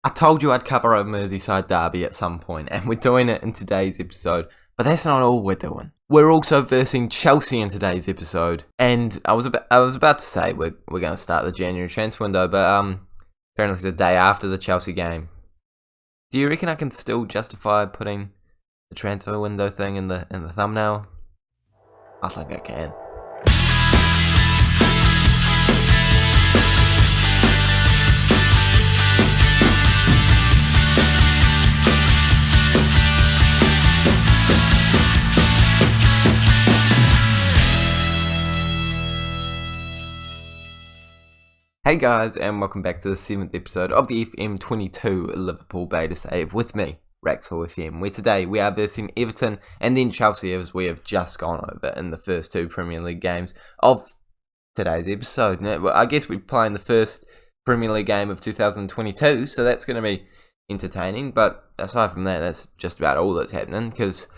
I told you I'd cover a Merseyside derby at some point, and we're doing it in today's episode. But that's not all we're doing. We're also versing Chelsea in today's episode. And I was about to say we're going to start the January transfer window, but apparently it's the day after the Chelsea game. Do you reckon I can still justify putting the transfer window thing in the thumbnail? I think I can. Hey guys, and welcome back to the 7th episode of the FM22 Liverpool Beta Save with me, Raxwell FM, where today we are versing Everton and then Chelsea, as we have just gone over in the first two Premier League games of today's episode. Now, I guess we're playing the first Premier League game of 2022, so that's going to be entertaining, but aside from that, that's just about all that's happening, because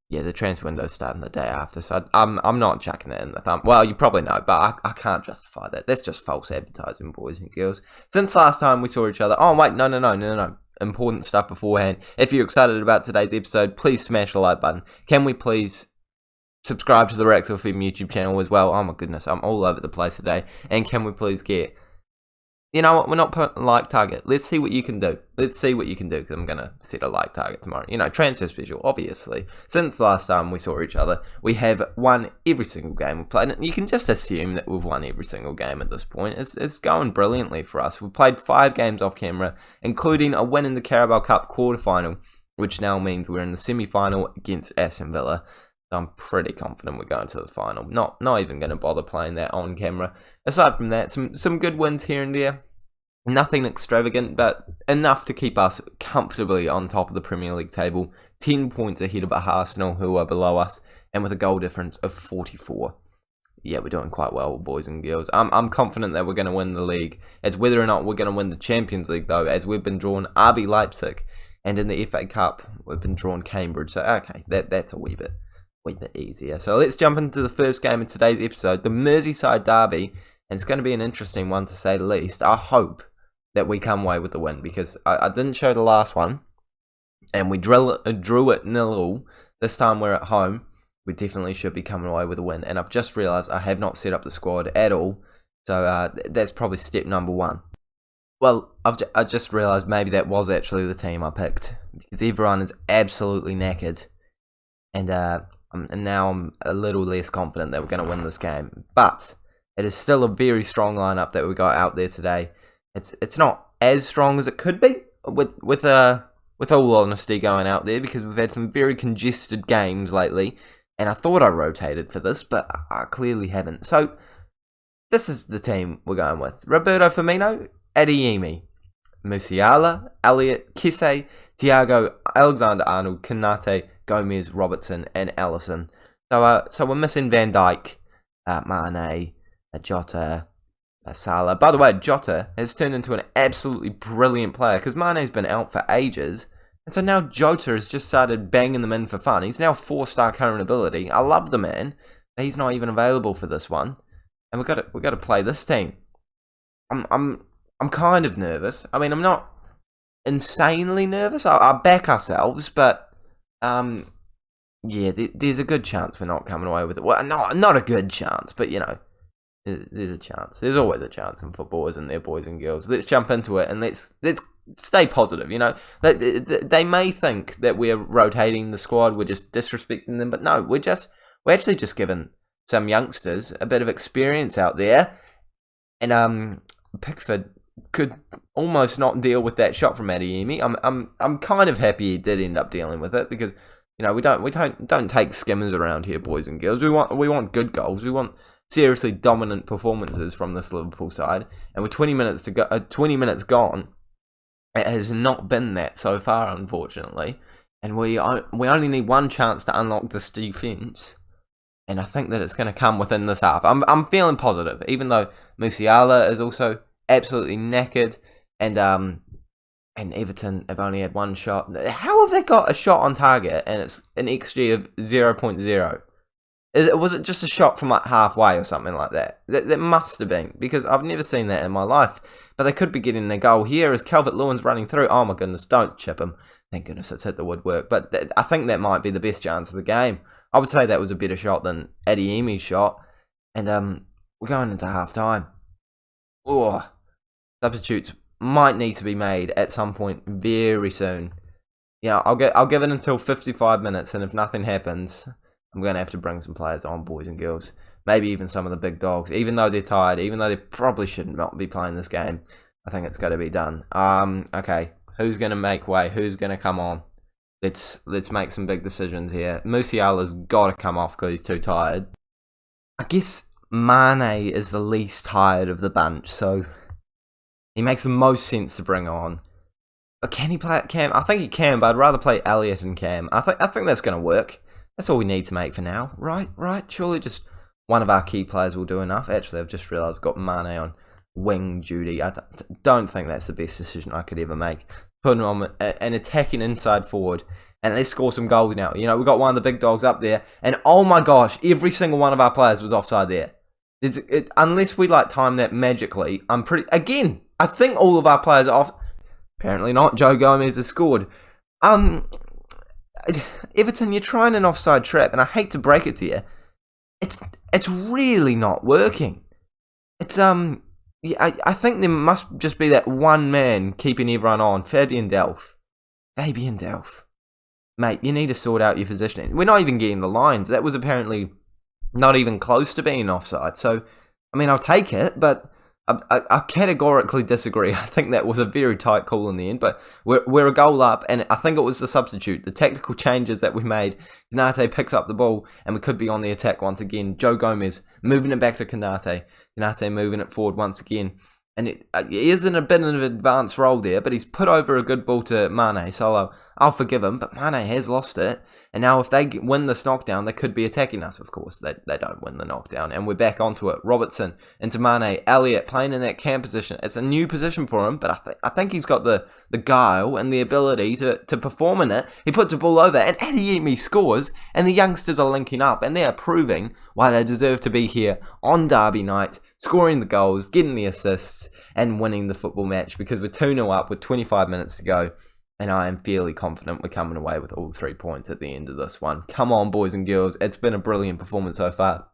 the transfer window's starting the day after, so I'm not chucking it in the thumb. Well, you probably know, but I can't justify that. That's just false advertising, boys and girls. Since last time we saw each other... Oh, wait, no. Important stuff beforehand. If you're excited about today's episode, please smash the like button. Can we please subscribe to the Raxwell FM YouTube channel as well? Oh my goodness, I'm all over the place today. And can we please get... You know what, we're not putting a like target. Let's see what you can do. Because I'm going to set a like target tomorrow. You know, transfer special, obviously. Since last time we saw each other, we have won every single game we've played. And you can just assume that we've won every single game at this point. It's going brilliantly for us. We've played 5 games off camera, including a win in the Carabao Cup quarter-final, which now means we're in the semi-final against Aston Villa. So I'm pretty confident we're going to the final. Not even going to bother playing that on camera. Aside from that, some good wins here and there. Nothing extravagant, but enough to keep us comfortably on top of the Premier League table. 10 points ahead of Arsenal, who are below us, and with a goal difference of 44. Yeah, we're doing quite well, boys and girls. I'm confident that we're going to win the league. It's whether or not we're going to win the Champions League, though, as we've been drawn RB Leipzig, and in the FA Cup, we've been drawn Cambridge. So, okay, that's a wee bit easier. So let's jump into the first game of today's episode, the Merseyside derby, and it's going to be an interesting one to say the least. I hope that we come away with the win, because I didn't show the last one, and we drew it 0-0. This time we're at home. We definitely should be coming away with a win, and I've just realised I have not set up the squad at all, so that's probably step number 1. Well, I just realised maybe that was actually the team I picked, because everyone is absolutely knackered, and now I'm a little less confident that we're going to win this game, but it is still a very strong lineup that we got out there today. It's not as strong as it could be, with all honesty, going out there, because we've had some very congested games lately, and I thought I rotated for this, but I clearly haven't. So this is the team we're going with: Roberto Firmino, Adeyemi, Musiala, Elliott, Kesse, Thiago, Alexander-Arnold, Konate, Gomez, Robertson, and Alisson. So we're missing Van Dijk, Mane, Jota, Salah. By the way, Jota has turned into an absolutely brilliant player, because Mane's been out for ages, and so now Jota has just started banging them in for fun. He's now 4-star current ability. I love the man, but he's not even available for this one, and we've got to play this team. I'm kind of nervous. I mean, I'm not insanely nervous. I back ourselves, but there's a good chance we're not coming away with it. Well, no, not a good chance, but you know. There's a chance. There's always a chance in football, isn't there, boys and girls? Let's jump into it, and let's stay positive, you know? They may think that we're rotating the squad, we're just disrespecting them, but no, we're actually just giving some youngsters a bit of experience out there, and Pickford could almost not deal with that shot from Adeyemi. I'm kind of happy he did end up dealing with it, because you know we don't take skimmers around here, boys and girls. We want good goals. We want seriously dominant performances from this Liverpool side, and with 20 minutes to go, 20 minutes gone, it has not been that so far, unfortunately. And we only need one chance to unlock this defense, and I think that it's going to come within this half. I'm feeling positive, even though Musiala is also absolutely knackered, and Everton have only had one shot. How have they got a shot on target and it's an XG of 0.0? Was it just a shot from like halfway or something like that? That must have been, because I've never seen that in my life. But they could be getting a goal here as Calvert-Lewin's running through. Oh my goodness, don't chip him. Thank goodness it's hit the woodwork. But I think that might be the best chance of the game. I would say that was a better shot than Adeyemi's shot. And we're going into half-time. Oh, substitutes might need to be made at some point very soon. Yeah, I'll give it until 55 minutes, and if nothing happens, I'm going to have to bring some players on, boys and girls. Maybe even some of the big dogs, even though they're tired, even though they probably should not be playing this game. I think it's got to be done. Okay, who's going to make way? Who's going to come on? Let's make some big decisions here. Musiala's got to come off because he's too tired. I guess Mane is the least tired of the bunch, so he makes the most sense to bring on. But can he play at Cam? I think he can, but I'd rather play Elliott and Cam. I think that's going to work. That's all we need to make for now, right? Surely just one of our key players will do enough. Actually, I've just realised I've got Mane on wing duty. I don't think that's the best decision I could ever make. Putting on an attacking inside forward, and let's score some goals now. You know, we've got one of the big dogs up there, and oh my gosh, every single one of our players was offside there. Unless we like time that magically, again, I think all of our players are off. Apparently not. Joe Gomez has scored. Everton, you're trying an offside trap, and I hate to break it to you. It's really not working. It's yeah, I think there must just be that one man keeping everyone on, Fabian Delph. Mate, you need to sort out your positioning. We're not even getting the lines. That was apparently not even close to being offside. So, I mean, I'll take it, but I categorically disagree. I think that was a very tight call in the end, but we're a goal up, and I think it was the substitute. The tactical changes that we made, Konate picks up the ball, and we could be on the attack once again. Joe Gomez moving it back to Konate. Konate moving it forward once again. And he is in a bit of an advanced role there, but he's put over a good ball to Mane, so I'll forgive him. But Mane has lost it, and now if they win this knockdown, they could be attacking us, of course. They don't win the knockdown, and we're back onto it. Robertson into Mane, Elliott playing in that cam position. It's a new position for him, but I think he's got the guile and the ability to perform in it. He puts the ball over, and Adeyemi scores, and the youngsters are linking up, and they are proving why they deserve to be here on Derby night, scoring the goals, getting the assists, and winning the football match, because we're 2-0 up with 25 minutes to go, and I am fairly confident we're coming away with all 3 points at the end of this one. Come on, boys and girls. It's been a brilliant performance so far.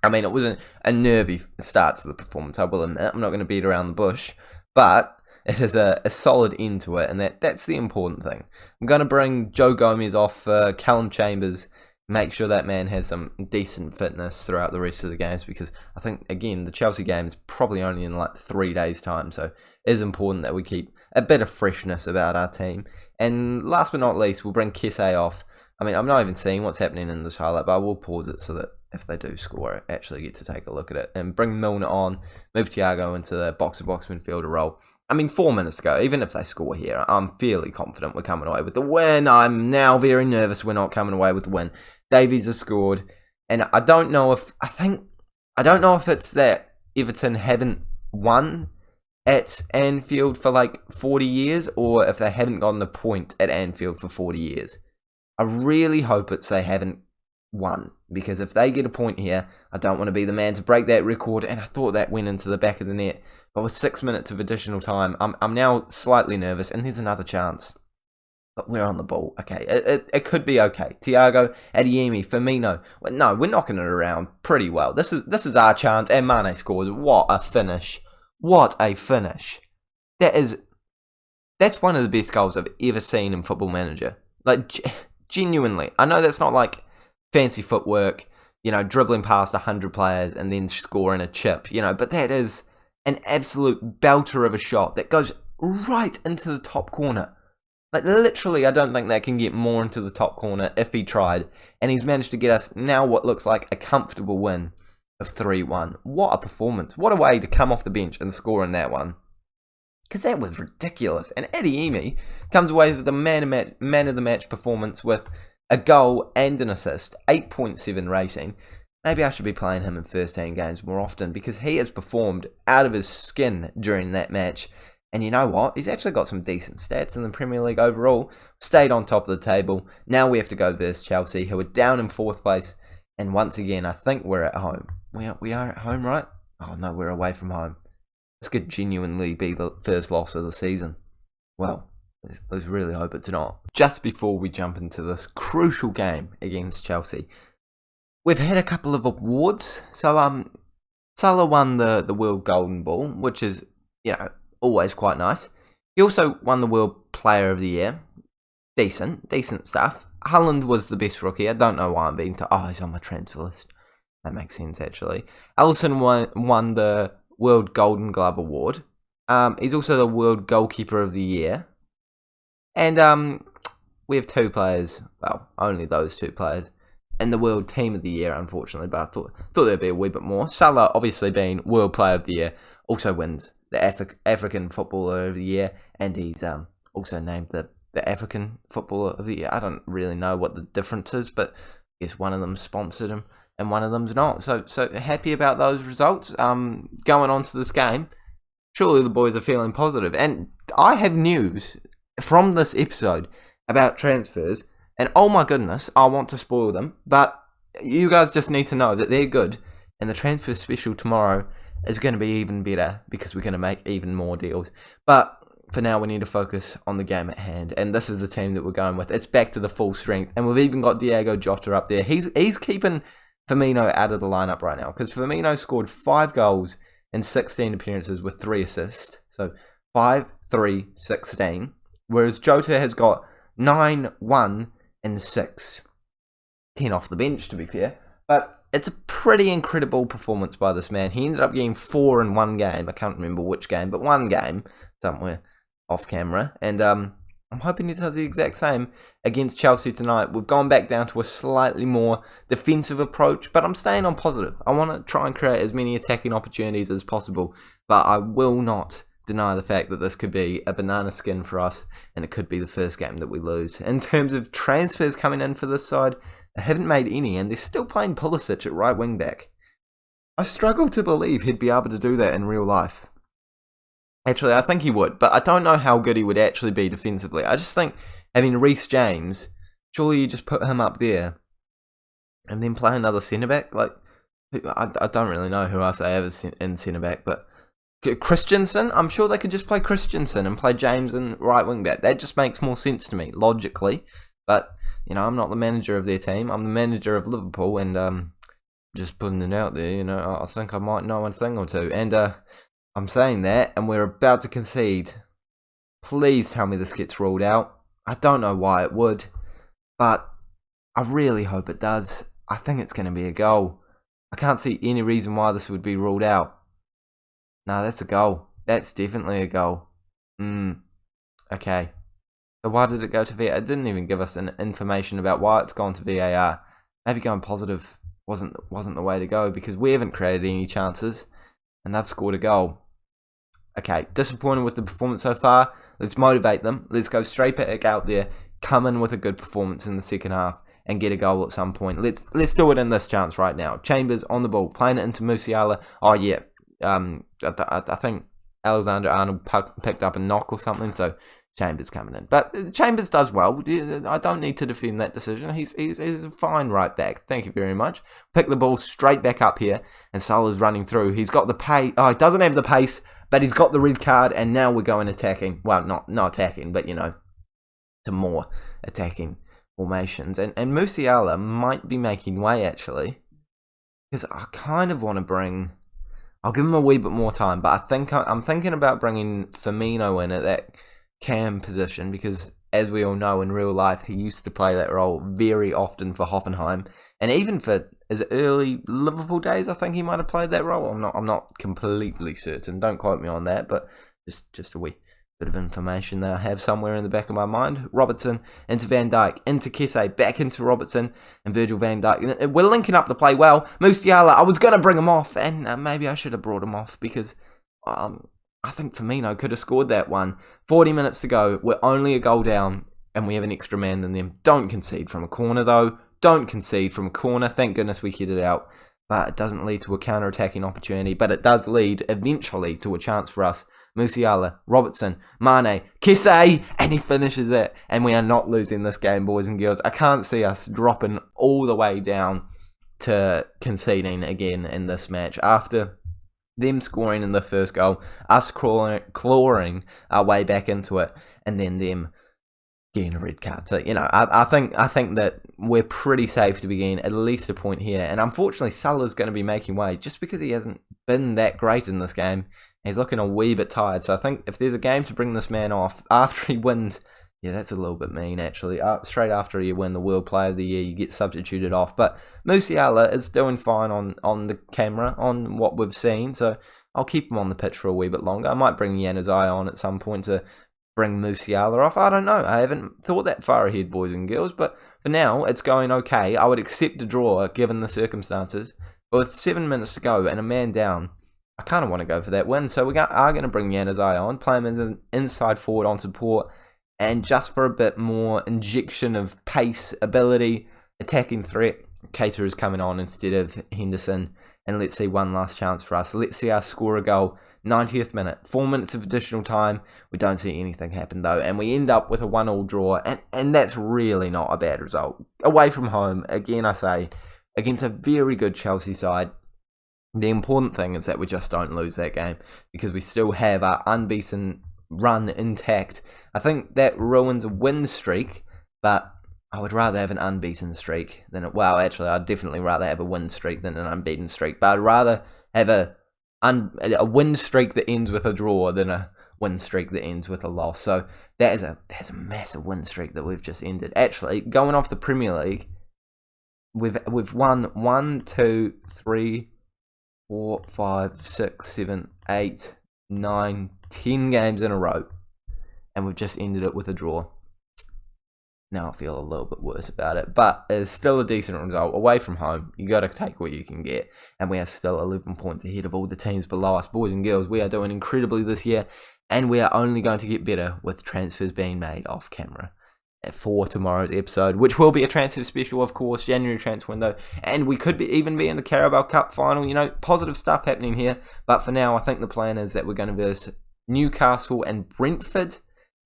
I mean, it wasn't a nervy start to the performance, I will admit. I'm not going to beat around the bush, but it is a solid end to it, and that's the important thing. I'm going to bring Joe Gomez off Callum Chambers, make sure that man has some decent fitness throughout the rest of the games, because I think, again, the Chelsea game is probably only in like 3 days' time, so it is important that we keep a bit of freshness about our team. And last but not least, we'll bring Kesse off. I mean, I'm not even seeing what's happening in this highlight, but I will pause it so that if they do score, I actually get to take a look at it. And bring Milner on, move Thiago into the box-to-box midfielder role. I mean, 4 minutes to go. Even if they score here, I'm fairly confident we're coming away with the win. I'm now very nervous we're not coming away with the win. Davies has scored, and I don't know if it's that Everton haven't won at Anfield for like 40 years, or if they haven't gotten a point at Anfield for 40 years. I really hope it's they haven't won, because if they get a point here, I don't want to be the man to break that record, and I thought that went into the back of the net. But with 6 minutes of additional time, I'm now slightly nervous, and there's another chance. But we're on the ball. Okay, it could be okay. Thiago, Adeyemi, Firmino. No, we're knocking it around pretty well. This is our chance, and Mane scores. What a finish. What a finish. That's one of the best goals I've ever seen in Football Manager. Like, genuinely. I know that's not like fancy footwork, you know, dribbling past 100 players and then scoring a chip, you know, but that is an absolute belter of a shot that goes right into the top corner. Like, literally, I don't think that can get more into the top corner if he tried. And he's managed to get us now what looks like a comfortable win of 3-1. What a performance. What a way to come off the bench and score in that one. Because that was ridiculous. And Adeyemi comes away with the man of the match performance with a goal and an assist. 8.7 rating. Maybe I should be playing him in first-hand games more often, because he has performed out of his skin during that match. And you know what? He's actually got some decent stats in the Premier League overall. Stayed on top of the table. Now we have to go versus Chelsea, who are down in 4th place. And once again, I think we're at home. We are at home, right? Oh no, we're away from home. This could genuinely be the first loss of the season. Well, let's really hope it's not. Just before we jump into this crucial game against Chelsea, we've had a couple of awards. So Salah won the World Golden Ball, which is, always quite nice. He also won the World Player of the Year. Decent stuff. Haaland was the best rookie. I don't know why I'm being told. Oh, he's on my transfer list. That makes sense, actually. Alisson won the World Golden Glove Award. He's also the World Goalkeeper of the Year. And we have two players, well, only those two players, in the World Team of the Year, unfortunately, but I thought there'd be a wee bit more. Salah, obviously being World Player of the Year, also wins the African Footballer of the Year, and he's also named the African Footballer of the Year. I don't really know what the difference is, but I guess one of them sponsored him and one of them's not. So happy about those results. Going on to this game, surely the boys are feeling positive. And I have news from this episode about transfers, and oh my goodness, I want to spoil them, but you guys just need to know that they're good, and the transfer special tomorrow is going to be even better because we're going to make even more deals. But for now, we need to focus on the game at hand, and this is the team that we're going with. It's back to the full strength, and we've even got Diogo Jota up there. He's keeping Firmino out of the lineup right now, because Firmino scored 5 goals in 16 appearances with 3 assists. So 5, 3, 16. Whereas Jota has got 9, 1, and 6. 10 off the bench, to be fair. But it's a pretty incredible performance by this man. He ended up getting 4 in one game. I can't remember which game, but one game somewhere off camera. And I'm hoping he does the exact same against Chelsea tonight. We've gone back down to a slightly more defensive approach, but I'm staying on positive. I want to try and create as many attacking opportunities as possible, but I will not deny the fact that this could be a banana skin for us, and it could be the first game that we lose. In terms of transfers coming in for this side, they haven't made any, and they're still playing Pulisic at right wing back. I struggle to believe he'd be able to do that in real life. Actually, I think he would, but I don't know how good he would actually be defensively. I just think having Reece James, surely you just put him up there and then play another centre-back. Like, I don't really know who else they have in centre-back, but Christensen, I'm sure they could just play Christensen and play James in right wing back. That just makes more sense to me, logically. But, I'm not the manager of their team. I'm the manager of Liverpool, and just putting it out there, I think I might know a thing or two. And I'm saying that, and we're about to concede. Please tell me this gets ruled out. I don't know why it would, but I really hope it does. I think it's going to be a goal. I can't see any reason why this would be ruled out. No, that's a goal. That's definitely a goal. Okay. So why did it go to VAR? It didn't even give us an information about why it's gone to VAR. Maybe going positive wasn't the way to go, because we haven't created any chances and they've scored a goal. Okay, disappointed with the performance so far. Let's motivate them. Let's go straight back out there, come in with a good performance in the second half, and get a goal at some point. Let's do it in this chance right now. Chambers on the ball, playing it into Musiala. Oh yeah, I think Alexander-Arnold picked up a knock or something, so Chambers coming in. But Chambers does well. I don't need to defend that decision. He's a fine right back. Thank you very much. Pick the ball straight back up here, and Salah's running through. He's got the pace. Oh, he doesn't have the pace, but he's got the red card, and now we're going attacking. Well, not attacking, but to more attacking formations. And Musiala might be making way, actually, because I kind of want to bring... I'll give him a wee bit more time, but I'm thinking about bringing Firmino in at that cam position, because as we all know, in real life, he used to play that role very often for Hoffenheim, and even for his early Liverpool days, I think he might have played that role. I'm not completely certain. Don't quote me on that, but just a wee bit of information that I have somewhere in the back of my mind. Robertson into Van Dijk, into Kesse, back into Robertson and Virgil van Dijk. We're linking up to play well. Musiala, I was going to bring him off, and maybe I should have brought him off, because I think Firmino could have scored that one. 40 minutes to go. We're only a goal down, and we have an extra man than them. Don't concede from a corner, though. Don't concede from a corner. Thank goodness we hit it out. But it doesn't lead to a counter-attacking opportunity. But it does lead, eventually, to a chance for us. Musiala, Robertson, Mane, Kesse, and he finishes it. And we are not losing this game, boys and girls. I can't see us dropping all the way down to conceding again in this match after them scoring in the first goal, us clawing our way back into it, and then them getting a red card. So, I think that we're pretty safe to be getting at least a point here. And unfortunately, Salah's going to be making way just because he hasn't been that great in this game. He's looking a wee bit tired. So I think if there's a game to bring this man off after he wins, yeah, that's a little bit mean, actually. Straight after you win the World Player of the Year, you get substituted off. But Musiala is doing fine on the camera, on what we've seen. So I'll keep him on the pitch for a wee bit longer. I might bring Januzaj on at some point to bring Musiala off. I don't know. I haven't thought that far ahead, boys and girls. But for now, it's going okay. I would accept a draw, given the circumstances. But with 7 minutes to go and a man down, I kind of want to go for that win. So we are going to bring Januzaj on, play him as an inside forward on support, and just for a bit more injection of pace, ability, attacking threat, Keita is coming on instead of Henderson. And let's see one last chance for us. Let's see us score a goal. 90th minute. 4 minutes of additional time. We don't see anything happen though. And we end up with a 1-1 draw. And that's really not a bad result. Away from home, again I say, against a very good Chelsea side. The important thing is that we just don't lose that game, because we still have our unbeaten run intact. I think that ruins a win streak, but I would rather have an unbeaten streak than actually I'd definitely rather have a win streak than an unbeaten streak, but I'd rather have a win streak that ends with a draw than a win streak that ends with a loss. So that's a massive win streak that we've just ended. Actually, going off the Premier League, we've won 1, 2, 3, 4, 5, 6, 7, 8, 9, 10 games in a row, and we've just ended it with a draw. Now I feel a little bit worse about it, but it's still a decent result. Away from home, you got to take what you can get, and we are still 11 points ahead of all the teams below us. Boys and girls, we are doing incredibly this year, and we are only going to get better with transfers being made off camera for tomorrow's episode, which will be a transfer special, of course, January transfer window, and we could even be in the Carabao Cup final. Positive stuff happening here, but for now, I think the plan is that we're going to versus Newcastle and Brentford,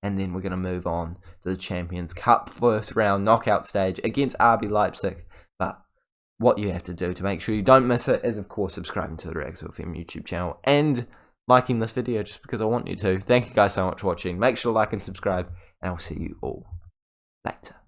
and then we're going to move on to the Champions Cup first round knockout stage against RB Leipzig. But what you have to do to make sure you don't miss it is, of course, subscribing to the Rags FM YouTube channel and liking this video just because I want you to. Thank you guys so much for watching. Make sure to like and subscribe, and I'll see you all later.